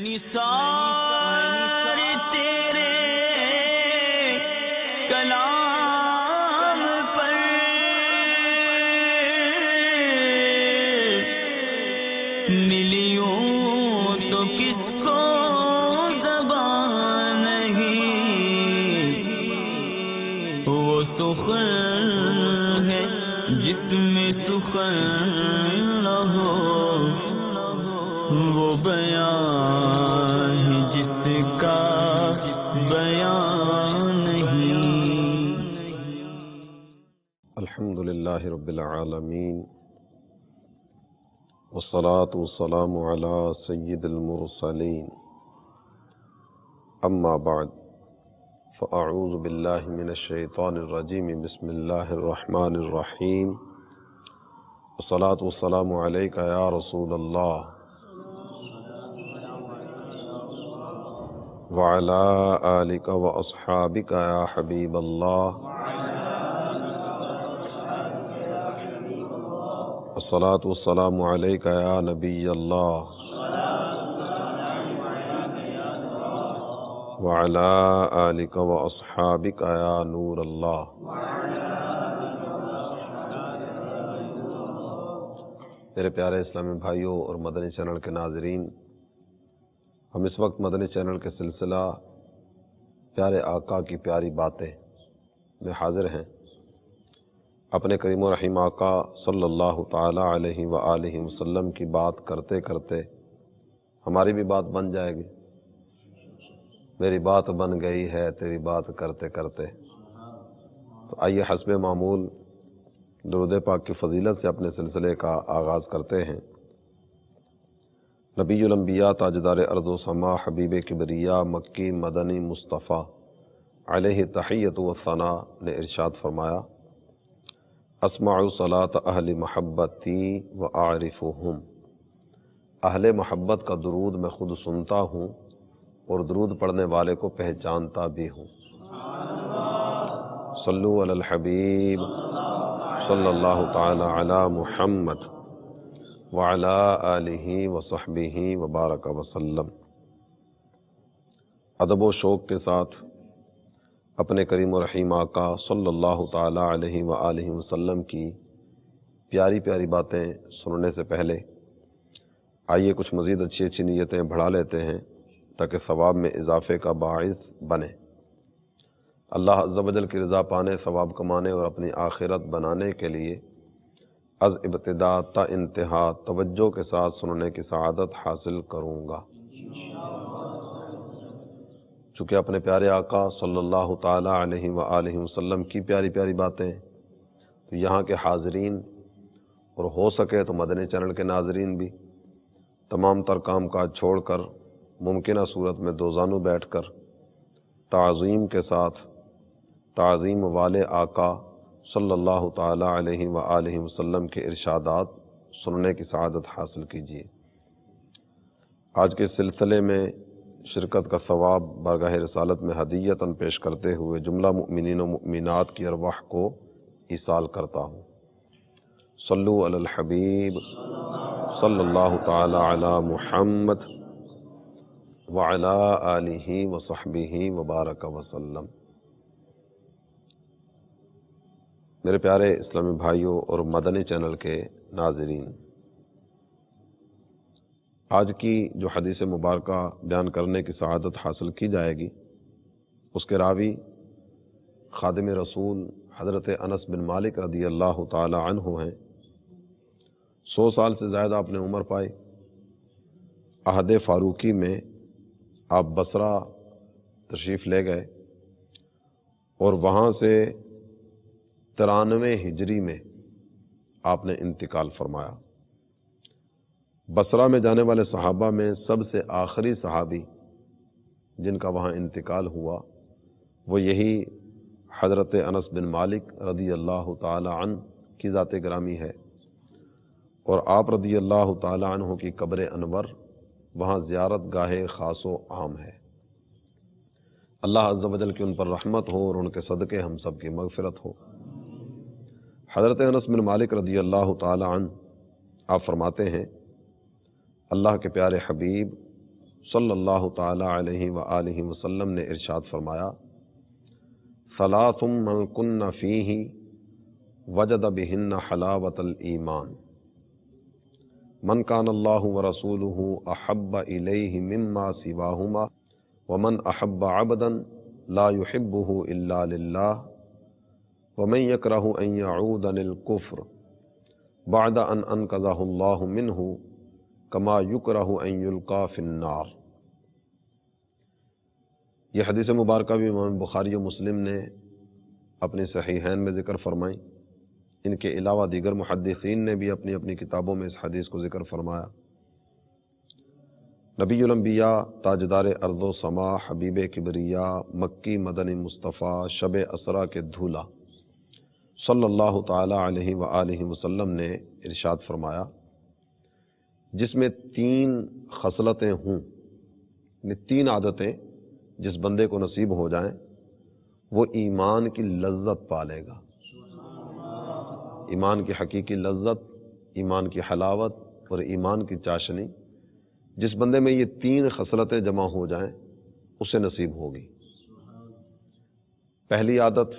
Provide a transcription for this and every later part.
نثار تیرے کلام پر ملیوں تو کس کو زبان نہیں، وہ سخن ہے جس میں سخن نہ ہو، وہ بیان ہے جس کا بیان نہیں۔ الحمد للہ رب العالمین، والصلاة والسلام علی سید المرسلین، اما بعد فاعوذ باللہ من الشیطان الرجیم، بسم اللہ الرحمن الرحیم، والصلاة والسلام علیک یا رسول اللہ وعلی آلک واصحابک یا حبیب اللہ، والصلاة والسلام علیک یا نبی اللہ وعلی آلک واصحابک یا نور اللہ۔ میرے پیارے اسلامی بھائیوں اور مدنی چینل کے ناظرین، ہم اس وقت مدنی چینل کے سلسلہ پیارے آقا کی پیاری باتیں میں حاضر ہیں۔ اپنے کریم و رحیم آقا صلی اللہ تعالی علیہ وآلہ وسلم کی بات کرتے کرتے ہماری بھی بات بن جائے گی۔ میری بات بن گئی ہے تیری بات کرتے کرتے۔ تو آئیے حسب معمول درود پاک کی فضیلت سے اپنے سلسلے کا آغاز کرتے ہیں۔ نبی الانبیاء تاجدار ارض و سما حبیب کبریاء مکی مدنی مصطفیٰ علیہ تحیت و ثنا نے ارشاد فرمایا، اسمع صلاۃ اہل محبتی و اعرفہم، اہل محبت کا درود میں خود سنتا ہوں اور درود پڑھنے والے کو پہچانتا بھی ہوں۔ صلو علی الحبیب صلی اللہ تعالی علی محمد وعلی آلہ وصحبہ وبارک وسلم۔ ادب و شوق کے ساتھ اپنے کریم و رحیم آقا صلی اللہ تعالی علیہ وآلہ وسلم کی پیاری پیاری باتیں سننے سے پہلے آئیے کچھ مزید اچھی اچھی نیتیں بڑھا لیتے ہیں تاکہ ثواب میں اضافے کا باعث بنے۔ اللہ عز و جل کی رضا پانے، ثواب کمانے اور اپنی آخرت بنانے کے لیے از ابتدا تا انتہا توجہ کے ساتھ سننے کی سعادت حاصل کروں گا۔ چونکہ اپنے پیارے آقا صلی اللہ تعالی علیہ وآلہ وسلم کی پیاری پیاری باتیں تو یہاں کے حاضرین اور ہو سکے تو مدنی چینل کے ناظرین بھی تمام تر کام کاج چھوڑ کر ممکنہ صورت میں دو زانو بیٹھ کر تعظیم کے ساتھ تعظیم والے آقا صلی اللہ تعالی علیہ وآلہ وسلم کے ارشادات سننے کی سعادت حاصل کیجیے۔ آج کے سلسلے میں شرکت کا ثواب بارگاہ رسالت میں ہدیتاً پیش کرتے ہوئے جملہ مؤمنین و مؤمنات کی ارواح کو ایصال کرتا ہوں۔ صلو علی الحبیب صلی اللہ تعالی علی محمد وعلی آلہ وصحبہ وبارک وسلم۔ میرے پیارے اسلامی بھائیوں اور مدنی چینل کے ناظرین، آج کی جو حدیث مبارکہ بیان کرنے کی سعادت حاصل کی جائے گی اس کے راوی خادم رسول حضرت انس بن مالک رضی اللہ تعالی عنہ ہیں۔ 100 سال سے زیادہ آپ نے عمر پائی۔ عہد فاروقی میں آپ بصرہ تشریف لے گئے اور وہاں سے 93 ہجری میں آپ نے انتقال فرمایا۔ بصرہ میں جانے والے صحابہ میں سب سے آخری صحابی جن کا وہاں انتقال ہوا وہ یہی حضرت انس بن مالک رضی اللہ تعالی عنہ کی ذات گرامی ہے، اور آپ رضی اللہ تعالی عنہ کی قبر انور وہاں زیارت گاہ خاص و عام ہے۔ اللہ عز و جل کی ان پر رحمت ہو اور ان کے صدقے ہم سب کی مغفرت ہو۔ حضرت انس بن مالک رضی اللہ تعالی عنہ آپ فرماتے ہیں، اللہ کے پیارے حبیب صلی اللہ تعالی علیہ وآلہ وسلم نے ارشاد فرمایا ثلاث من کن فیہ وجد بہن حلاوۃ الایمان من کان اللہ ورسولہ احب الیہ مما سواہما ومن احب عبدا لا يحبه الا للہ ومن یکرہ ان یعود للکفر بعد ان انقذہ اللہ منہ کما یکرہ ان یلقى فی النار۔ یہ حدیث مبارکہ بھی امام بخاری و مسلم نے اپنی صحیحین میں ذکر فرمائی، ان کے علاوہ دیگر محدثین نے بھی اپنی اپنی کتابوں میں اس حدیث کو ذکر فرمایا۔ نبی الانبیاء، تاجدار ارض و سما، حبیب کبریا، مکی مدنی مصطفیٰ، شب اسرا کے دھولا صلی اللہ تعالی علیہ وآلہ وسلم نے ارشاد فرمایا جس میں 3 خصلتیں ہوں، یعنی 3 عادتیں جس بندے کو نصیب ہو جائیں وہ ایمان کی لذت پالے گا۔ ایمان کی حقیقی لذت، ایمان کی حلاوت اور ایمان کی چاشنی جس بندے میں یہ 3 خصلتیں جمع ہو جائیں اسے نصیب ہوگی۔ پہلی عادت،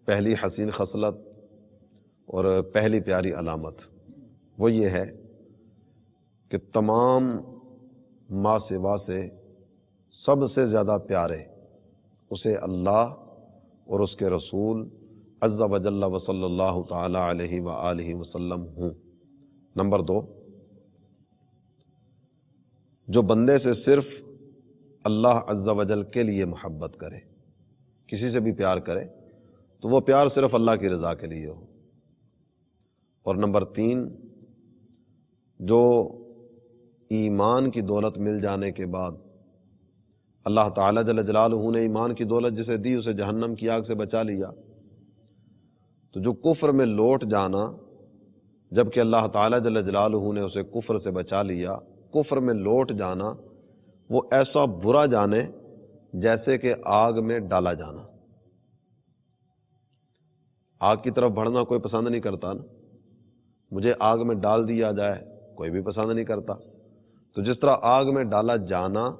پہلی حسین خصلت اور پہلی پیاری علامت وہ یہ ہے کہ تمام ما سوا سے سب سے زیادہ پیارے اسے اللہ اور اس کے رسول عز و جل و صلی اللہ تعالی علیہ وآلہ وسلم ہوں۔ نمبر 2، جو بندے سے صرف اللہ عز و جل کے لیے محبت کرے، کسی سے بھی پیار کرے تو وہ پیار صرف اللہ کی رضا کے لیے ہو۔ اور نمبر 3، جو ایمان کی دولت مل جانے کے بعد اللہ تعالیٰ جل جلالہ نے ایمان کی دولت جسے دی اسے جہنم کی آگ سے بچا لیا، تو جو کفر میں لوٹ جانا جبکہ اللہ تعالیٰ جل جلالہ نے اسے کفر سے بچا لیا، کفر میں لوٹ جانا وہ ایسا برا جانے جیسے کہ آگ میں ڈالا جانا۔ آگ کی طرف بڑھنا کوئی پسند نہیں کرتا نا، مجھے آگ میں ڈال دیا جائے کوئی بھی پسند نہیں کرتا۔ تو جس طرح آگ میں ڈالا جانا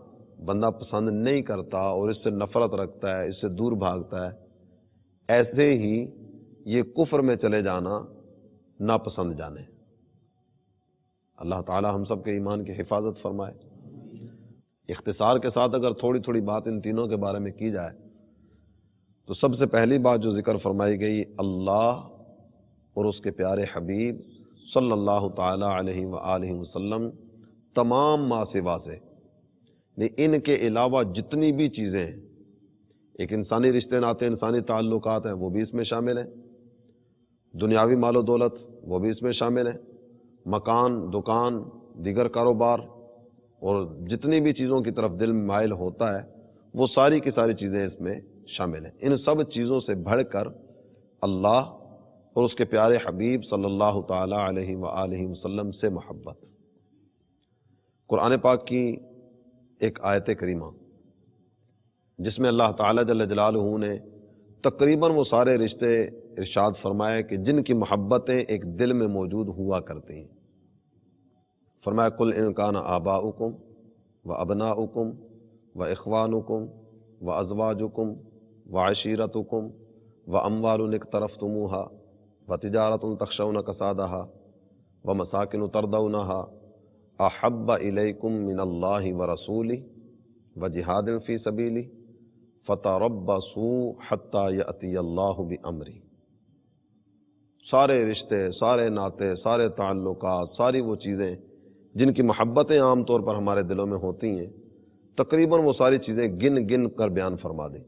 بندہ پسند نہیں کرتا اور اس سے نفرت رکھتا ہے، اس سے دور بھاگتا ہے، ایسے ہی یہ کفر میں چلے جانا ناپسند جانے۔ اللہ تعالی ہم سب کے ایمان کی حفاظت فرمائے۔ اختصار کے ساتھ اگر تھوڑی تھوڑی بات ان تینوں کے بارے میں کی جائے تو سب سے پہلی بات جو ذکر فرمائی گئی اللہ اور اس کے پیارے حبیب صلی اللہ تعالی علیہ وآلہ وسلم تمام ما سوا سے، ان کے علاوہ جتنی بھی چیزیں ہیں، ایک انسانی رشتے ناطے، انسانی تعلقات ہیں وہ بھی اس میں شامل ہیں، دنیاوی مال و دولت وہ بھی اس میں شامل ہیں، مکان، دکان، دیگر کاروبار اور جتنی بھی چیزوں کی طرف دل مائل ہوتا ہے وہ ساری کی ساری چیزیں اس میں شامل ہیں۔ ان سب چیزوں سے بڑھ کر اللہ اور اس کے پیارے حبیب صلی اللہ تعالی علیہ وآلہ وسلم سے محبت۔ قرآن پاک کی ایک آیت کریمہ جس میں اللہ تعالی جل جلالہ نے تقریباً وہ سارے رشتے ارشاد فرمائے کہ جن کی محبتیں ایک دل میں موجود ہوا کرتی ہیں۔ فرمایا قل ان کان آباؤکم و ابناؤکم و اخوانکم و ازواجکم و عشیرتکم و اموال اقترفتموها و تجارت تخشون کسادها و مساکن ترضونها احب الیکم من اللہ ورسولہ و جہاد فی سبیلہ فتربصوا حتی یأتی اللہ بامرہ۔ سارے رشتے، سارے ناطے، سارے تعلقات، ساری وہ چیزیں جن کی محبتیں عام طور پر ہمارے دلوں میں ہوتی ہیں، تقریباً وہ ساری چیزیں گن گن کر بیان فرما دیں۔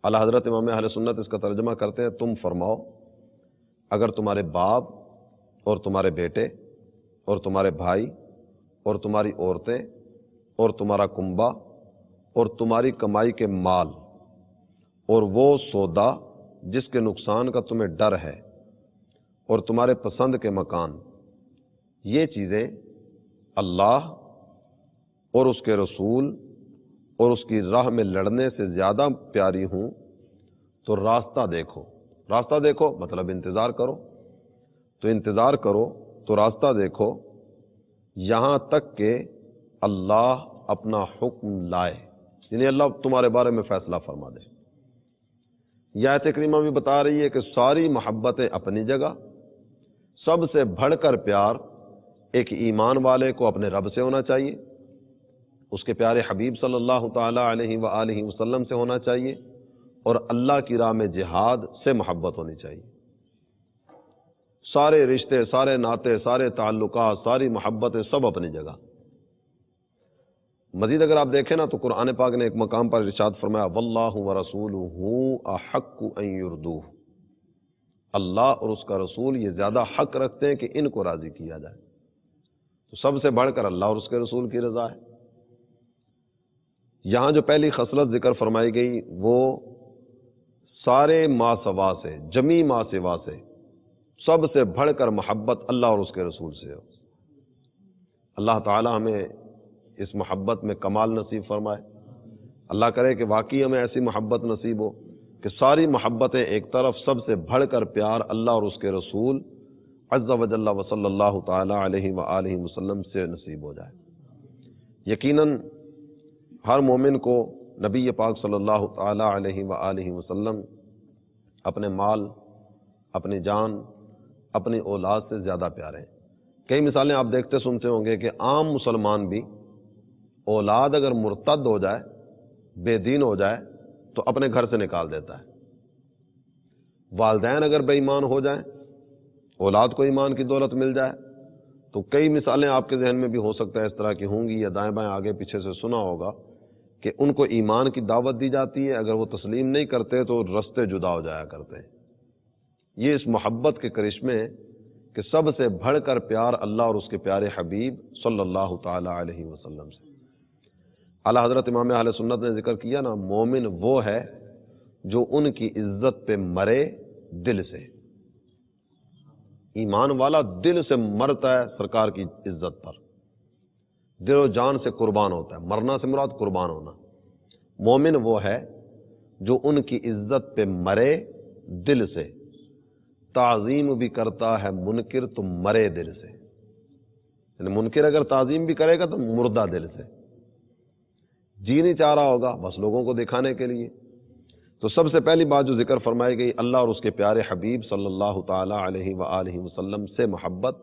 اعلیٰ حضرت امام اہل سنت اس کا ترجمہ کرتے ہیں، تم فرماؤ اگر تمہارے باپ اور تمہارے بیٹے اور تمہارے بھائی اور تمہاری عورتیں اور تمہارا کنبہ اور تمہاری کمائی کے مال اور وہ سودا جس کے نقصان کا تمہیں ڈر ہے اور تمہارے پسند کے مکان، یہ چیزیں اللہ اور اس کے رسول اور اس کی راہ میں لڑنے سے زیادہ پیاری ہوں تو راستہ دیکھو۔ راستہ دیکھو مطلب انتظار کرو، تو انتظار کرو تو راستہ دیکھو یہاں تک کہ اللہ اپنا حکم لائے، یعنی اللہ تمہارے بارے میں فیصلہ فرما دے۔ یہ آیت کریمہ بھی بتا رہی ہے کہ ساری محبتیں اپنی جگہ، سب سے بڑھ کر پیار ایک ایمان والے کو اپنے رب سے ہونا چاہیے، اس کے پیارے حبیب صلی اللہ تعالی علیہ وآلہ وسلم سے ہونا چاہیے، اور اللہ کی راہ میں جہاد سے محبت ہونی چاہیے۔ سارے رشتے، سارے ناطے، سارے تعلقات، ساری محبتیں سب اپنی جگہ۔ مزید اگر آپ دیکھیں نا تو قرآن پاک نے ایک مقام پر ارشاد فرمایا واللہ ورسولہ احق ان یردوہ، اللہ اور اس کا رسول یہ زیادہ حق رکھتے ہیں کہ ان کو راضی کیا جائے۔ تو سب سے بڑھ کر اللہ اور اس کے رسول کی رضا ہے۔ یہاں جو پہلی خصلت ذکر فرمائی گئی وہ سارے ما سوا سے، جمی ما سوا سے سب سے بڑھ کر محبت اللہ اور اس کے رسول سے ہو۔ اللہ تعالی ہمیں اس محبت میں کمال نصیب فرمائے۔ اللہ کرے کہ واقعی ہمیں ایسی محبت نصیب ہو کہ ساری محبتیں ایک طرف، سب سے بڑھ کر پیار اللہ اور اس کے رسول عز و جل و صلی اللہ تعالی علیہ وآلہ وسلم سے نصیب ہو جائے۔ یقیناً ہر مومن کو نبی پاک صلی اللہ تعالی علیہ وآلہ وسلم اپنے مال، اپنی جان، اپنی اولاد سے زیادہ پیارے ہیں۔ کئی مثالیں آپ دیکھتے سنتے ہوں گے کہ عام مسلمان بھی اولاد اگر مرتد ہو جائے، بے دین ہو جائے تو اپنے گھر سے نکال دیتا ہے۔ والدین اگر بے ایمان ہو جائیں، اولاد کو ایمان کی دولت مل جائے تو کئی مثالیں آپ کے ذہن میں بھی ہو سکتا ہے اس طرح کی ہوں گی، یا دائیں بائیں آگے پیچھے سے سنا ہوگا کہ ان کو ایمان کی دعوت دی جاتی ہے، اگر وہ تسلیم نہیں کرتے تو رستے جدا ہو جایا کرتے ہیں۔ یہ اس محبت کے کرشمے کہ سب سے بڑھ کر پیار اللہ اور اس کے پیارے حبیب صلی اللہ تعالی علیہ وسلم سے۔ اعلیٰ حضرت امام اہل سنت نے ذکر کیا نا، مومن وہ ہے جو ان کی عزت پہ مرے دل سے۔ ایمان والا دل سے مرتا ہے سرکار کی عزت پر، دل و جان سے قربان ہوتا ہے۔ مرنا سے مراد قربان ہونا۔ مومن وہ ہے جو ان کی عزت پہ مرے دل سے، تعظیم بھی کرتا ہے منکر تو مرے دل سے، یعنی منکر اگر تعظیم بھی کرے گا تو مردہ دل سے، جی نہیں چاہ رہا ہوگا بس لوگوں کو دکھانے کے لیے۔ تو سب سے پہلی بات جو ذکر فرمائی گئی، اللہ اور اس کے پیارے حبیب صلی اللہ تعالی علیہ وآلہ وسلم سے محبت،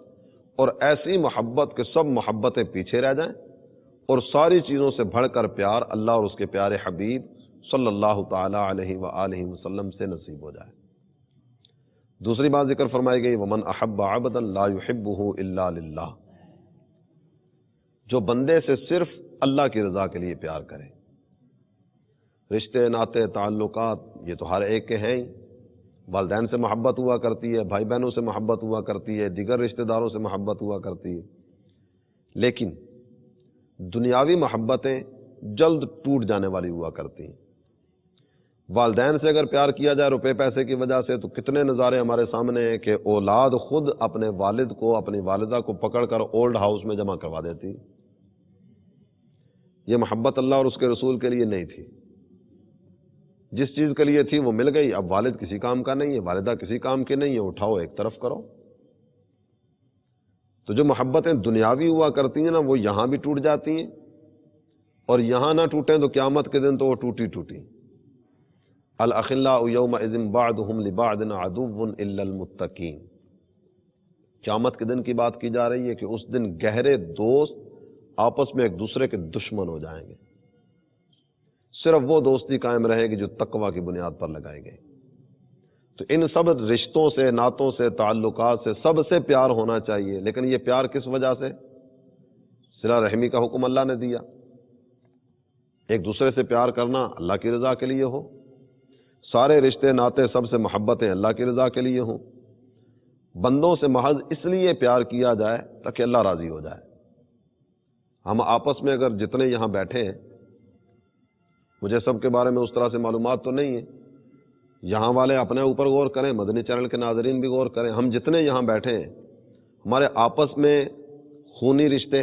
اور ایسی محبت کہ سب محبتیں پیچھے رہ جائیں، اور ساری چیزوں سے بڑھ کر پیار اللہ اور اس کے پیارے حبیب صلی اللہ تعالی علیہ وآلہ وسلم سے نصیب ہو جائے۔ دوسری بات ذکر فرمائی گئی ومن احب عبدا لا يحبه الا للہ، جو بندے سے صرف اللہ کی رضا کے لیے پیار کرے۔ رشتے، ناطے، تعلقات یہ تو ہر ایک کے ہیں ہی، والدین سے محبت ہوا کرتی ہے، بھائی بہنوں سے محبت ہوا کرتی ہے، دیگر رشتہ داروں سے محبت ہوا کرتی ہے، لیکن دنیاوی محبتیں جلد ٹوٹ جانے والی ہوا کرتی ہیں۔ والدین سے اگر پیار کیا جائے روپے پیسے کی وجہ سے تو کتنے نظارے ہمارے سامنے ہیں کہ اولاد خود اپنے والد کو، اپنی والدہ کو پکڑ کر اولڈ ہاؤس میں جمع کروا دیتی۔ یہ محبت اللہ اور اس کے رسول کے لیے نہیں تھی۔ جس چیز کے لیے تھی وہ مل گئی، اب والد کسی کام کا نہیں ہے، والدہ کسی کام کی نہیں ہے، اٹھاؤ ایک طرف کرو۔ تو جو محبتیں دنیاوی ہوا کرتی ہیں نا وہ یہاں بھی ٹوٹ جاتی ہیں، اور یہاں نہ ٹوٹیں تو قیامت کے دن تو وہ ٹوٹی ٹوٹی۔ الاخلاء یومئذ بعضهم لبعض عدو الا المتقین، قیامت کے دن کی بات کی جا رہی ہے کہ اس دن گہرے دوست آپس میں ایک دوسرے کے دشمن ہو جائیں گے، صرف وہ دوستی قائم رہے گی جو تقوی کی بنیاد پر لگائی گئی۔ تو ان سب رشتوں سے، نعتوں سے، تعلقات سے سب سے پیار ہونا چاہیے، لیکن یہ پیار کس وجہ سے؟ صلہ رحمی کا حکم اللہ نے دیا، ایک دوسرے سے پیار کرنا اللہ کی رضا کے لیے ہو، سارے رشتے ناطے سب سے محبتیں اللہ کی رضا کے لیے ہوں، بندوں سے محض اس لیے پیار کیا جائے تاکہ اللہ راضی ہو جائے۔ ہم آپس میں اگر جتنے یہاں بیٹھے ہیں، مجھے سب کے بارے میں اس طرح سے معلومات تو نہیں ہے، یہاں والے اپنے اوپر غور کریں، مدنی چینل کے ناظرین بھی غور کریں، ہم جتنے یہاں بیٹھے ہیں ہمارے آپس میں خونی رشتے،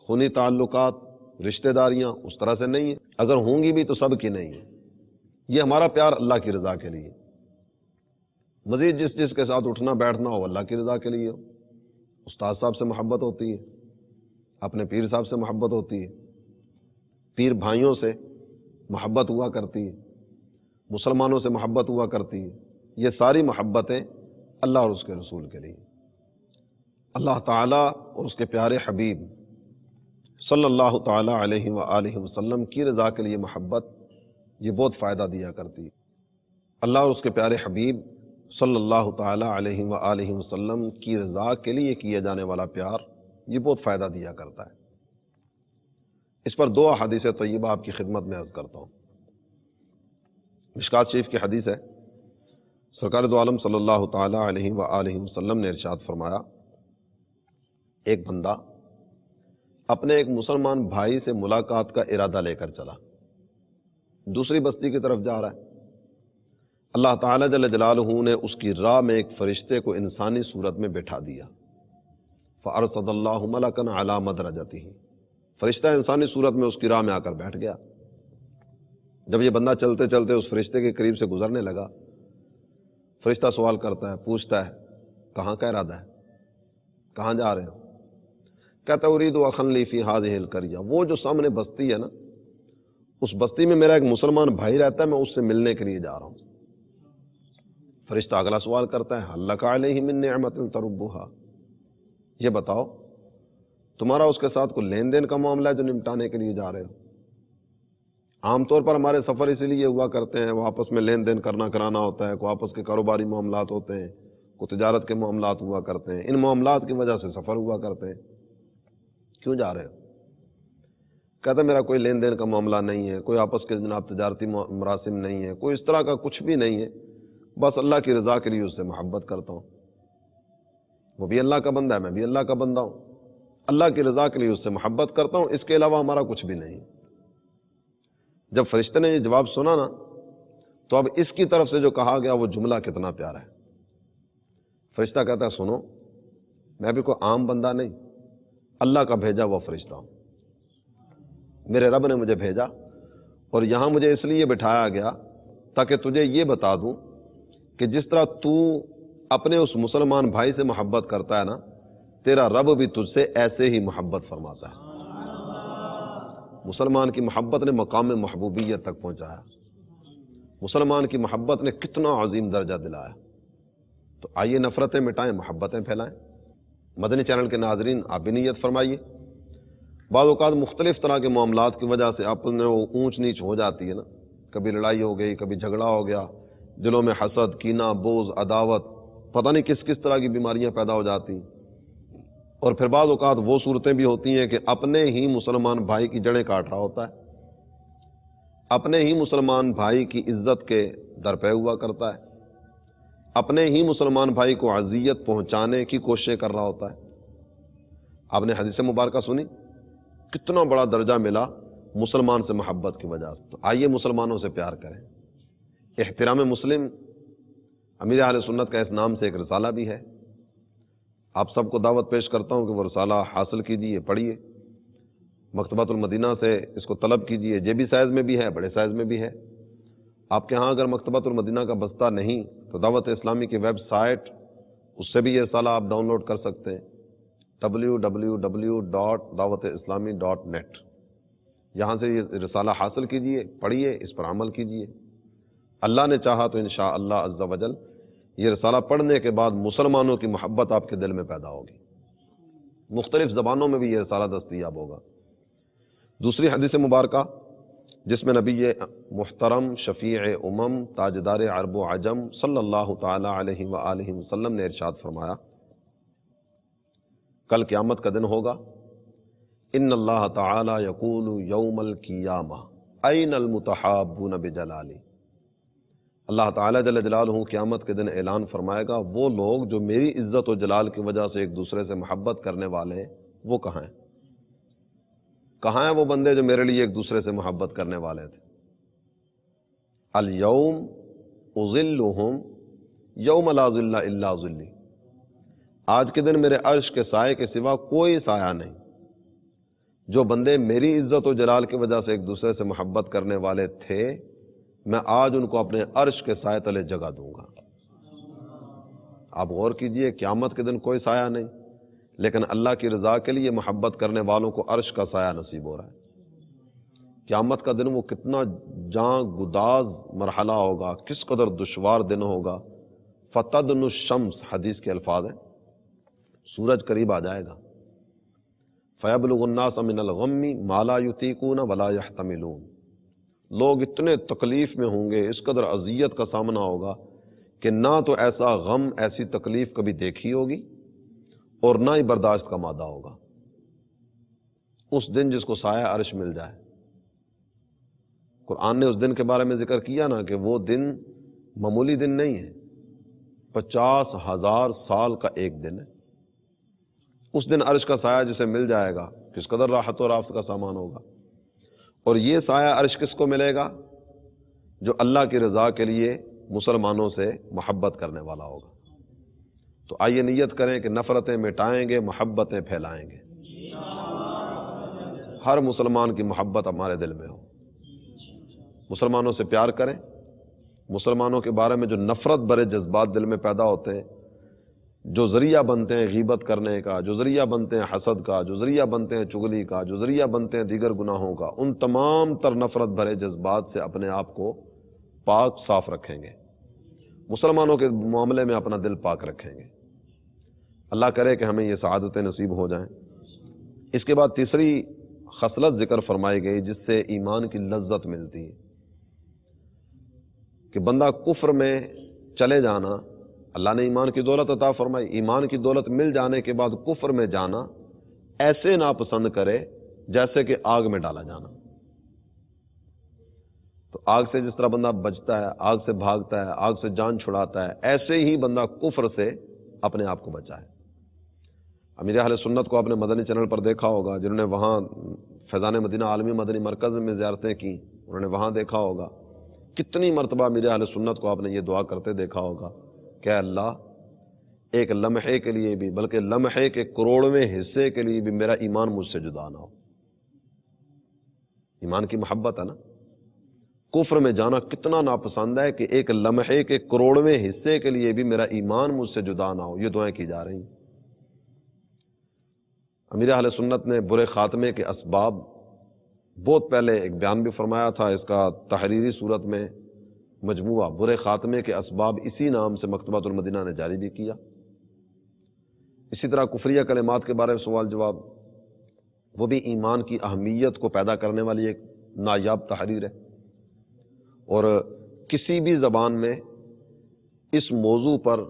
خونی تعلقات، رشتہ داریاں اس طرح سے نہیں ہیں، اگر ہوں گی بھی تو سب کی نہیں ہے۔ یہ ہمارا پیار اللہ کی رضا کے لیے، مزید جس کے ساتھ اٹھنا بیٹھنا ہو اللہ کی رضا کے لیے ہو۔ استاد صاحب سے محبت ہوتی ہے، اپنے پیر صاحب سے محبت ہوتی ہے، پیر بھائیوں سے محبت ہوا کرتی ہے، مسلمانوں سے محبت ہوا کرتی ہے۔ یہ ساری محبتیں اللہ اور اس کے رسول کے لیے، اللہ تعالیٰ اور اس کے پیارے حبیب صلی اللہ تعالیٰ علیہ وآلہ وسلم کی رضا کے لیے محبت یہ بہت فائدہ دیا کرتی ہے۔ اللہ اور اس کے پیارے حبیب صلی اللہ تعالیٰ علیہ وآلہ وسلم کی رضا کے لیے کیا جانے والا پیار یہ بہت فائدہ دیا کرتا ہے۔ اس پر 2 احادیث طیبہ آپ کی خدمت میں عرض کرتا ہوں۔ مشکات شریف کی حدیث ہے، سرکار دو عالم صلی اللہ تعالیٰ علیہ وآلہ وسلم نے ارشاد فرمایا، ایک بندہ اپنے ایک مسلمان بھائی سے ملاقات کا ارادہ لے کر چلا، دوسری بستی کی طرف جا رہا ہے۔ اللہ تعالیٰ جل جلالہ نے اس کی راہ میں ایک فرشتے کو انسانی صورت میں بٹھا دیا، فَأَرْسَلَ اللَّهُ مَلَكًا عَلَى مَدْرَجَتِهِ، فرشتہ انسانی صورت میں اس کی راہ میں آ کر بیٹھ گیا۔ جب یہ بندہ چلتے چلتے اس فرشتے کے قریب سے گزرنے لگا، فرشتہ سوال کرتا ہے، پوچھتا ہے کہاں کا ارادہ ہے، کہاں جا رہے ہو؟ کہتا اُرِيدُ أَخًا لِي فِي هَذِهِ الْقَرْيَةِ، وہ جو سامنے بستی ہے نا، اس بستی میں میرا ایک مسلمان بھائی رہتا ہے، میں اس سے ملنے کے لیے جا رہا ہوں۔ فرشتہ اگلا سوال کرتا ہے، هَلْ لَكَ عَلَيْهِ مِن نِعْمَةٍ تَرُبُّهَا، یہ بتاؤ تمہارا اس کے ساتھ کوئی لین دین کا معاملہ ہے جو نمٹانے کے لیے جا رہے ہو؟ عام طور پر ہمارے سفر اسی لیے ہوا کرتے ہیں، وہ آپس میں لین دین کرنا کرانا ہوتا ہے، کوئی آپس کے کاروباری معاملات ہوتے ہیں، کوئی تجارت کے معاملات ہوا کرتے ہیں، ان معاملات کی وجہ سے سفر ہوا کرتے ہیں۔ کیوں جا رہے ہو؟ کہتا میرا کوئی لین دین کا معاملہ نہیں ہے، کوئی آپس کے جناب تجارتی مراسم نہیں ہے، کوئی اس طرح کا کچھ بھی نہیں ہے، بس اللہ کی رضا کے لیے اس سے محبت کرتا ہوں، وہ بھی اللہ کا بندہ ہے، میں بھی اللہ کا بندہ ہوں، اللہ کی رضا کے لیے اس سے محبت کرتا ہوں، اس کے علاوہ ہمارا کچھ بھی نہیں۔ جب فرشتے نے یہ جواب سنا نا، تو اب اس کی طرف سے جو کہا گیا وہ جملہ کتنا پیارا ہے۔ فرشتہ کہتا ہے سنو، میں بھی کوئی عام بندہ نہیں، اللہ کا بھیجا ہوا فرشتہ ہوں، میرے رب نے مجھے بھیجا اور یہاں مجھے اس لیے بٹھایا گیا تاکہ تجھے یہ بتا دوں کہ جس طرح تو اپنے اس مسلمان بھائی سے محبت کرتا ہے نا، تیرا رب بھی تجھ سے ایسے ہی محبت فرماتا ہے۔ مسلمان کی محبت نے مقام محبوبیت تک پہنچایا، مسلمان کی محبت نے کتنا عظیم درجہ دلایا۔ تو آئیے نفرتیں مٹائیں، محبتیں پھیلائیں۔ مدنی چینل کے ناظرین آپ بھی نیت فرمائیے۔ بعض اوقات مختلف طرح کے معاملات کی وجہ سے آپ نے وہ اونچ نیچ ہو جاتی ہے نا، کبھی لڑائی ہو گئی، کبھی جھگڑا ہو گیا، دلوں میں حسد، کینہ، بغض، عداوت، پتہ نہیں کس کس طرح کی بیماریاں پیدا ہو جاتی ہیں۔ اور پھر بعض اوقات وہ صورتیں بھی ہوتی ہیں کہ اپنے ہی مسلمان بھائی کی جڑیں کاٹ رہا ہوتا ہے، اپنے ہی مسلمان بھائی کی عزت کے درپے ہوا کرتا ہے، اپنے ہی مسلمان بھائی کو اذیت پہنچانے کی کوششیں کر رہا ہوتا ہے۔ آپ نے حدیث مبارکہ سنی، کتنا بڑا درجہ ملا مسلمان سے محبت کی وجہ سے۔ تو آئیے مسلمانوں سے پیار کریں۔ احترام مسلم امیر اہل سنت کا اس نام سے ایک رسالہ بھی ہے، آپ سب کو دعوت پیش کرتا ہوں کہ وہ رسالہ حاصل کیجئے، پڑھیے، مکتبۃ المدینہ سے اس کو طلب کیجئے، جیبی سائز میں بھی ہے، بڑے سائز میں بھی ہے۔ آپ کے ہاں اگر مکتبۃ المدینہ کا بستہ نہیں تو دعوت اسلامی کی ویب سائٹ، اس سے بھی یہ رسالہ آپ ڈاؤن لوڈ کر سکتے ہیں، www.dawat-islami.net، یہاں سے یہ رسالہ حاصل کیجئے، پڑھیے، اس پر عمل کیجئے۔ اللہ نے چاہا تو انشاءاللہ عز و جل یہ رسالہ پڑھنے کے بعد مسلمانوں کی محبت آپ کے دل میں پیدا ہوگی، مختلف زبانوں میں بھی یہ رسالہ دستیاب ہوگا۔ دوسری حدیث مبارکہ جس میں نبی محترم شفیع امم تاجدار عرب و عجم صلی اللہ تعالی علیہ وآلہ وسلم نے ارشاد فرمایا، کل قیامت کا دن ہوگا، ان اللہ تعالی یقول یوم القیامہ این المتحابون بجلالی، اللہ تعالیٰ جل جلالہ قیامت کے دن اعلان فرمائے گا وہ لوگ جو میری عزت و جلال کی وجہ سے ایک دوسرے سے محبت کرنے والے ہیں، وہ کہاں ہیں؟ کہاں ہیں وہ بندے جو میرے لیے ایک دوسرے سے محبت کرنے والے تھے؟ الیوم اظلہم یوم لا ظل الا ظلی، آج کے دن میرے عرش کے سائے کے سوا کوئی سایہ نہیں۔ جو بندے میری عزت و جلال کی وجہ سے ایک دوسرے سے محبت کرنے والے تھے، میں آج ان کو اپنے عرش کے سائے تلے جگہ دوں گا۔ آپ غور کیجئے، قیامت کے دن کوئی سایہ نہیں، لیکن اللہ کی رضا کے لیے محبت کرنے والوں کو عرش کا سایہ نصیب ہو رہا ہے۔ قیامت کا دن وہ کتنا جاں گداز مرحلہ ہوگا، کس قدر دشوار دن ہوگا۔ فتدن الشمس حدیث کے الفاظ ہیں، سورج قریب آ جائے گا۔ فیبلغ الناس من الغم ما لا یطیقون ولا یحتملون، لوگ اتنے تکلیف میں ہوں گے، اس قدر اذیت کا سامنا ہوگا کہ نہ تو ایسا غم، ایسی تکلیف کبھی دیکھی ہوگی اور نہ ہی برداشت کا مادہ ہوگا۔ اس دن جس کو سایہ عرش مل جائے، قرآن نے اس دن کے بارے میں ذکر کیا نا کہ وہ دن معمولی دن نہیں ہے، 50,000 سال کا ایک دن ہے۔ اس دن عرش کا سایہ جسے مل جائے گا، کس قدر راحت و رافت کا سامان ہوگا۔ اور یہ سایہ عرش کس کو ملے گا؟ جو اللہ کی رضا کے لیے مسلمانوں سے محبت کرنے والا ہوگا۔ تو آئیے نیت کریں کہ نفرتیں مٹائیں گے، محبتیں پھیلائیں گے۔ ہر مسلمان کی محبت ہمارے دل میں ہو، مسلمانوں سے پیار کریں۔ مسلمانوں کے بارے میں جو نفرت بھرے جذبات دل میں پیدا ہوتے ہیں، جو ذریعہ بنتے ہیں غیبت کرنے کا، جو ذریعہ بنتے ہیں حسد کا، جو ذریعہ بنتے ہیں چغلی کا، جو ذریعہ بنتے ہیں دیگر گناہوں کا، ان تمام تر نفرت بھرے جذبات سے اپنے آپ کو پاک صاف رکھیں گے، مسلمانوں کے معاملے میں اپنا دل پاک رکھیں گے۔ اللہ کرے کہ ہمیں یہ سعادتیں نصیب ہو جائیں۔ اس کے بعد تیسری خصلت ذکر فرمائی گئی جس سے ایمان کی لذت ملتی ہے، کہ بندہ کفر میں چلے جانا، اللہ نے ایمان کی دولت عطا فرمائی، ایمان کی دولت مل جانے کے بعد کفر میں جانا ایسے ناپسند کرے جیسے کہ آگ میں ڈالا جانا۔ تو آگ سے جس طرح بندہ بچتا ہے، آگ سے بھاگتا ہے، آگ سے جان چھڑاتا ہے، ایسے ہی بندہ کفر سے اپنے آپ کو بچائے۔ امیر اہل سنت کو آپ نے مدنی چینل پر دیکھا ہوگا، جنہوں نے وہاں فیضان مدینہ عالمی مدنی مرکز میں زیارتیں کی، انہوں نے وہاں دیکھا ہوگا کتنی مرتبہ امیر اہل سنت کو آپ نے یہ دعا کرتے دیکھا ہوگا کہ اللہ ایک لمحے کے لیے بھی، بلکہ لمحے کے کروڑویں حصے کے لیے بھی میرا ایمان مجھ سے جدا نہ ہو۔ ایمان کی محبت ہے نا، کفر میں جانا کتنا ناپسند ہے کہ ایک لمحے کے کروڑویں حصے کے لیے بھی میرا ایمان مجھ سے جدا نہ ہو۔ یہ دعائیں کی جا رہی ہیں۔ امیر اہل سنت نے برے خاتمے کے اسباب بہت پہلے ایک بیان بھی فرمایا تھا، اس کا تحریری صورت میں مجموعہ برے خاتمے کے اسباب اسی نام سے مکتبۃ المدینہ نے جاری بھی کیا۔ اسی طرح کفریہ کلمات کے بارے میں سوال جواب، وہ بھی ایمان کی اہمیت کو پیدا کرنے والی ایک نایاب تحریر ہے، اور کسی بھی زبان میں اس موضوع پر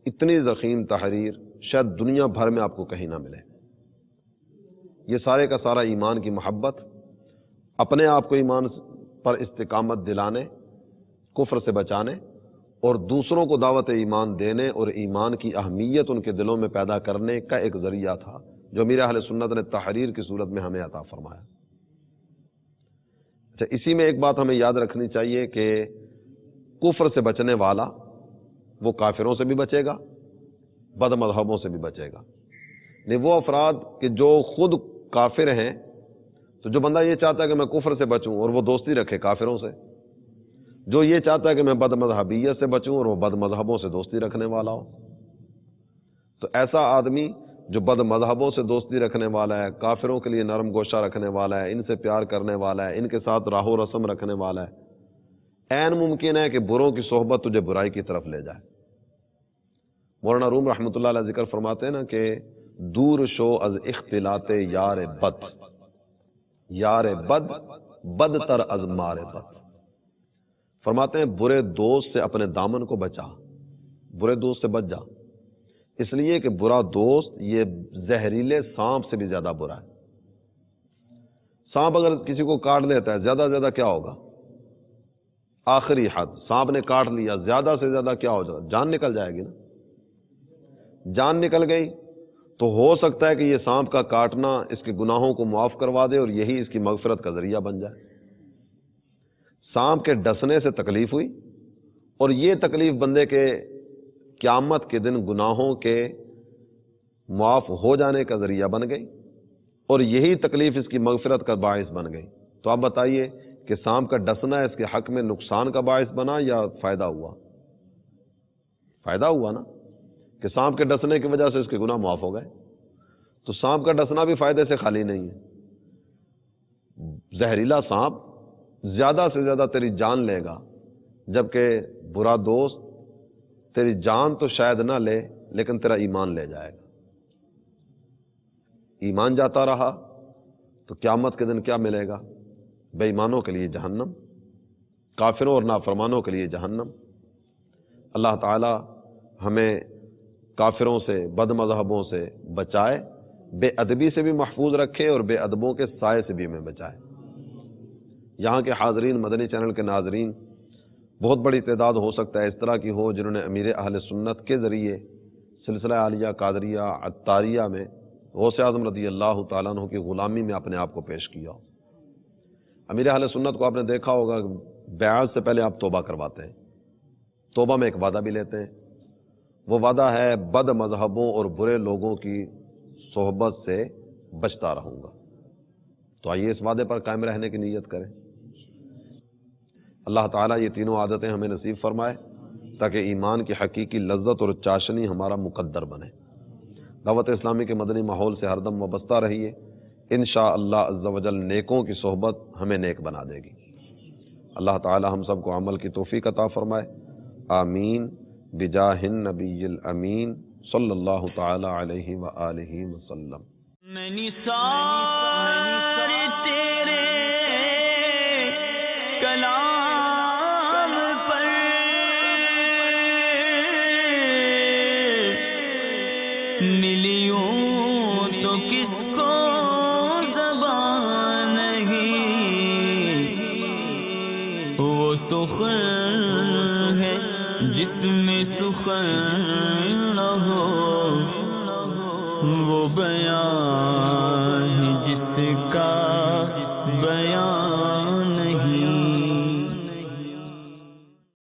اتنی ضخیم تحریر شاید دنیا بھر میں آپ کو کہیں نہ ملے۔ یہ سارے کا سارا ایمان کی محبت، اپنے آپ کو ایمان پر استقامت دلانے، کفر سے بچانے، اور دوسروں کو دعوت ایمان دینے اور ایمان کی اہمیت ان کے دلوں میں پیدا کرنے کا ایک ذریعہ تھا، جو امیر اہل سنت نے تحریر کی صورت میں ہمیں عطا فرمایا۔ اچھا، اسی میں ایک بات ہمیں یاد رکھنی چاہیے کہ کفر سے بچنے والا وہ کافروں سے بھی بچے گا، بد مذہبوں سے بھی بچے گا۔ نہیں وہ افراد کہ جو خود کافر ہیں، تو جو بندہ یہ چاہتا ہے کہ میں کفر سے بچوں اور وہ دوستی رکھے کافروں سے، جو یہ چاہتا ہے کہ میں بد مذہبیت سے بچوں اور وہ بد مذہبوں سے دوستی رکھنے والا ہو، تو ایسا آدمی جو بد مذہبوں سے دوستی رکھنے والا ہے، کافروں کے لیے نرم گوشہ رکھنے والا ہے، ان سے پیار کرنے والا ہے، ان کے ساتھ راہ و رسم رکھنے والا ہے، عین ممکن ہے کہ بروں کی صحبت تجھے برائی کی طرف لے جائے۔ مولانا روم رحمۃ اللہ علیہ ذکر فرماتے ہیں نا کہ دور شو از اختلاط یار بد، یار بد بدتر از مار بد۔ فرماتے ہیں برے دوست سے اپنے دامن کو بچا، برے دوست سے بچ جا، اس لیے کہ برا دوست یہ زہریلے سانپ سے بھی زیادہ برا ہے۔ سانپ اگر کسی کو کاٹ لیتا ہے، زیادہ سے زیادہ کیا ہوگا؟ آخری حد، سانپ نے کاٹ لیا، زیادہ سے زیادہ کیا ہو جائے؟ جان نکل جائے گی نا۔ جان نکل گئی تو ہو سکتا ہے کہ یہ سانپ کا کاٹنا اس کے گناہوں کو معاف کروا دے اور یہی اس کی مغفرت کا ذریعہ بن جائے۔ سانپ کے ڈسنے سے تکلیف ہوئی، اور یہ تکلیف بندے کے قیامت کے دن گناہوں کے معاف ہو جانے کا ذریعہ بن گئی، اور یہی تکلیف اس کی مغفرت کا باعث بن گئی۔ تو آپ بتائیے کہ سانپ کا ڈسنا اس کے حق میں نقصان کا باعث بنا یا فائدہ ہوا؟ فائدہ ہوا نا، کہ سانپ کے ڈسنے کی وجہ سے اس کے گناہ معاف ہو گئے۔ تو سانپ کا ڈسنا بھی فائدے سے خالی نہیں ہے. زہریلا سانپ زیادہ سے زیادہ تیری جان لے گا، جبکہ برا دوست تیری جان تو شاید نہ لے لیکن تیرا ایمان لے جائے گا. ایمان جاتا رہا تو قیامت کے دن کیا ملے گا؟ بے ایمانوں کے لیے جہنم، کافروں اور نافرمانوں کے لیے جہنم. اللہ تعالی ہمیں کافروں سے، بد مذہبوں سے بچائے، بے ادبی سے بھی محفوظ رکھے اور بے ادبوں کے سائے سے بھی ہمیں بچائے. یہاں کے حاضرین، مدنی چینل کے ناظرین، بہت بڑی تعداد ہو سکتا ہے اس طرح کی ہو جنہوں نے امیر اہل سنت کے ذریعے سلسلہ عالیہ، قادریہ، عطاریہ میں غوث اعظم رضی اللہ تعالیٰ عنہ کی غلامی میں اپنے آپ کو پیش کیا ہو. امیر اہل سنت کو آپ نے دیکھا ہوگا کہ بیعت سے پہلے آپ توبہ کرواتے ہیں، توبہ میں ایک وعدہ بھی لیتے ہیں. وہ وعدہ ہے بد مذہبوں اور برے لوگوں کی صحبت سے بچتا رہوں گا. تو آئیے اس وعدے پر قائم رہنے کی نیت کریں. اللہ تعالیٰ یہ تینوں عادتیں ہمیں نصیب فرمائے تاکہ ایمان کی حقیقی لذت اور چاشنی ہمارا مقدر بنے. دعوت اسلامی کے مدنی ماحول سے ہر دم وابستہ رہیے. انشاءاللہ عز و جل نیکوں کی صحبت ہمیں نیک بنا دے گی. اللہ تعالیٰ ہم سب کو عمل کی توفیق عطا فرمائے. آمین بجاہ النبی الامین صلی اللہ تعالی علیہ وآلہ وسلم. میں نثار تیرے کلام پر ملیوں تو کس کو زبان نہیں، وہ سخن ہے جس میں سخن نہ ہو، وہ بیان ہے جس کا بیان